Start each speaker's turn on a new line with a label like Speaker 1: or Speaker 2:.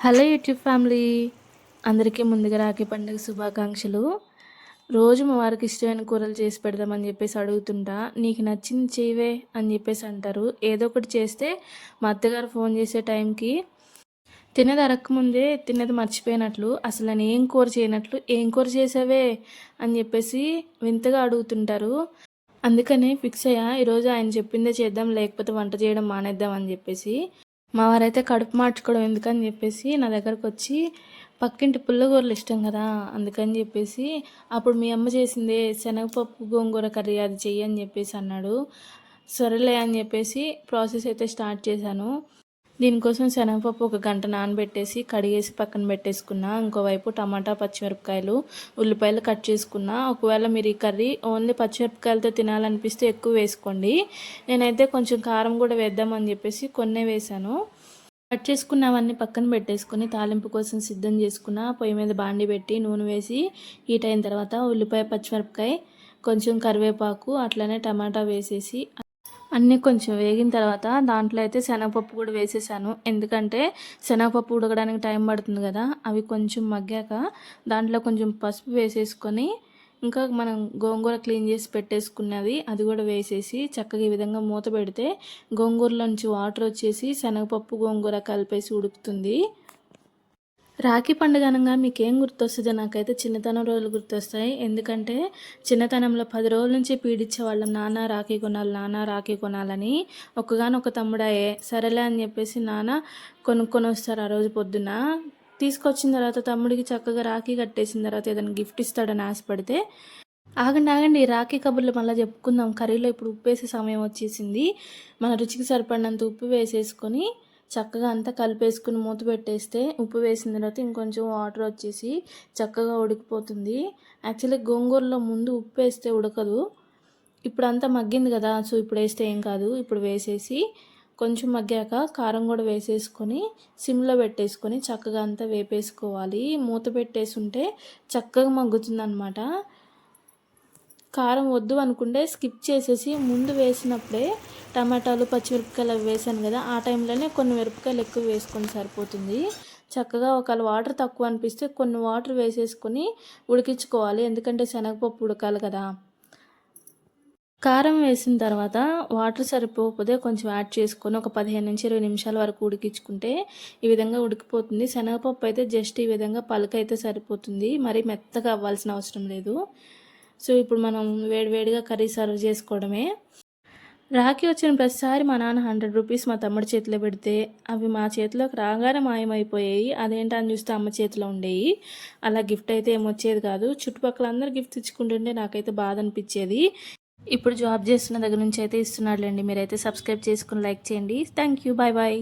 Speaker 1: Hello YouTube family, అందరికీ ముందుగా రాఖీ పండుగ శుభాకాంక్షలు. రోజు మా వారికి ఇష్టమైన కూరలు చేసి పెడదామని చెప్పేసి అడుగుతుంటా. నీకు నచ్చింది చేయవే అని చెప్పేసి అంటారు. ఏదో ఒకటి చేస్తే మా అత్తగారు ఫోన్ చేసే టైంకి తినేది అరక్కముందే తినేది మర్చిపోయినట్లు, అసలు నేను ఏం కూర చేయనట్లు, ఏం కూర చేసావే అని చెప్పేసి వింతగా అడుగుతుంటారు. అందుకనే ఫిక్స్ అయ్యా, ఈరోజు ఆయన చెప్పిందే చేద్దాం, లేకపోతే వంట చేయడం మానేద్దాం అని చెప్పేసి. మా వారైతే కడుపు మార్చుకోవడం ఎందుకని చెప్పేసి నా దగ్గరకు వచ్చి, పక్కింటి పుల్లగూరలు ఇష్టం కదా అందుకని చెప్పేసి, అప్పుడు మీ అమ్మ చేసిందే శనగపప్పు గోంగూర కర్రీ అది చెయ్యి అని చెప్పేసి అన్నాడు. సరేలే అని చెప్పేసి ప్రాసెస్ అయితే స్టార్ట్ చేశాను. దీనికోసం శనగపప్పు ఒక గంట నానబెట్టేసి కడిగేసి పక్కన పెట్టేసుకున్నా. ఇంకోవైపు టమాటా, పచ్చిమిరపకాయలు, ఉల్లిపాయలు కట్ చేసుకున్నా. ఒకవేళ మీరు ఈ కర్రీ ఓన్లీ పచ్చిమిరపకాయలతో తినాలనిపిస్తే ఎక్కువ వేసుకోండి. నేనైతే కొంచెం కారం కూడా వేద్దామని చెప్పేసి కొన్నే వేశాను. కట్ చేసుకున్నవన్నీ పక్కన పెట్టేసుకొని తాలింపు కోసం సిద్ధం చేసుకున్న. పొయ్యి మీద బాండి పెట్టి నూనె వేసి హీట్ అయిన తర్వాత ఉల్లిపాయ, పచ్చిమిరపకాయ, కొంచెం కరివేపాకు, అట్లనే టమాటా వేసేసి అన్నీ కొంచెం వేగిన తర్వాత దాంట్లో అయితే శనగపప్పు కూడా వేసేసాను. ఎందుకంటే శనగపప్పు ఉడకడానికి టైం పడుతుంది కదా. అవి కొంచెం మగ్గాక దాంట్లో కొంచెం పసుపు వేసేసుకొని, ఇంకా మనం గోంగూర క్లీన్ చేసి పెట్టేసుకున్నది అది కూడా వేసేసి చక్కగా ఈ విధంగా మూత పెడితే గోంగూరలోంచి వాటర్ వచ్చేసి శనగపప్పు గోంగూర కలిపేసి ఉడుకుతుంది. రాఖీ పండుగ అనగా మీకేం గుర్తొస్తుందో? నాకైతే చిన్నతనం రోజులు గుర్తొస్తాయి. ఎందుకంటే చిన్నతనంలో 10 రోజుల నుంచి పీడించేవాళ్ళం, నాన్న రాఖీ కొనాలి, నాన్న రాఖీ కొనాలని. ఒక్కగానొక్క తమ్ముడాయే, సరేలే అని చెప్పేసి నాన్న కొనుక్కొని వస్తారు ఆ రోజు పొద్దున. తీసుకొచ్చిన తర్వాత తమ్ముడికి చక్కగా రాఖీ కట్టేసిన తర్వాత ఏదైనా గిఫ్ట్ ఇస్తాడని ఆశపడితే, ఆగండి ఆగండి, రాఖీ కబుర్లు మళ్ళీ చెప్పుకుందాం. కర్రీలో ఇప్పుడు ఉప్పు వేసే సమయం వచ్చేసింది. మన రుచికి సరిపడినంత ఉప్పు వేసేసుకొని చక్కగా అంతా కలిపేసుకుని మూత పెట్టేస్తే, ఉప్పు వేసిన తర్వాత ఇంకొంచెం వాటర్ వచ్చేసి చక్కగా ఉడికిపోతుంది. యాక్చువల్లీ గోంగూరలో ముందు ఉప్పు వేస్తే ఉడకదు. ఇప్పుడు అంతా మగ్గింది కదా, సో ఇప్పుడు వేస్తే ఏం కాదు. ఇప్పుడు వేసేసి కొంచెం మగ్గాక కారం కూడా వేసేసుకొని సిమ్లో పెట్టేసుకొని చక్కగా అంతా వేపేసుకోవాలి. మూత పెట్టేసి ఉంటే చక్కగా మగ్గుతుంది అన్నమాట. కారం వద్దు అనుకుంటే స్కిప్ చేసేసి ముందు వేసినప్పుడే టమాటాలు, పచ్చిమిరపకాయలు అవి వేసాను కదా, ఆ టైంలోనే కొన్ని మిరపకాయలు ఎక్కువ వేసుకొని సరిపోతుంది. చక్కగా ఒకవేళ వాటర్ తక్కువ అనిపిస్తే కొన్ని వాటర్ వేసేసుకొని ఉడికించుకోవాలి. ఎందుకంటే శనగపప్పు ఉడకాలి కదా. కారం వేసిన తర్వాత వాటర్ సరిపోకపోతే కొంచెం యాడ్ చేసుకొని ఒక 15 నుంచి 20 నిమిషాల వరకు ఉడికించుకుంటే ఈ విధంగా ఉడికిపోతుంది. శనగపప్పు అయితే జస్ట్ ఈ విధంగా పలుకైతే సరిపోతుంది, మరి మెత్తగా అవ్వాల్సిన అవసరం లేదు. సో ఇప్పుడు మనం వేడివేడిగా కర్రీ సర్వ్ చేసుకోవడమే. రాఖీ వచ్చిన ప్రతిసారి మా నాన్న 100 రూపీస్ మా తమ్ముడి చేతిలో పెడితే అవి మా చేతిలోకి రాగానే మాయమైపోయాయి. అదేంటని చూస్తే అమ్మ చేతిలో ఉండేవి. అలా గిఫ్ట్ అయితే ఏమొచ్చేది కాదు. చుట్టుపక్కల అందరు గిఫ్ట్ ఇచ్చుకుంటుంటే నాకైతే బాధ అనిపించేది. ఇప్పుడు జాబ్ చేస్తున్న దగ్గర నుంచి అయితే ఇస్తున్నాడులేండి. మీరైతే సబ్స్క్రైబ్ చేసుకుని లైక్ చేయండి. Thank you, bye bye.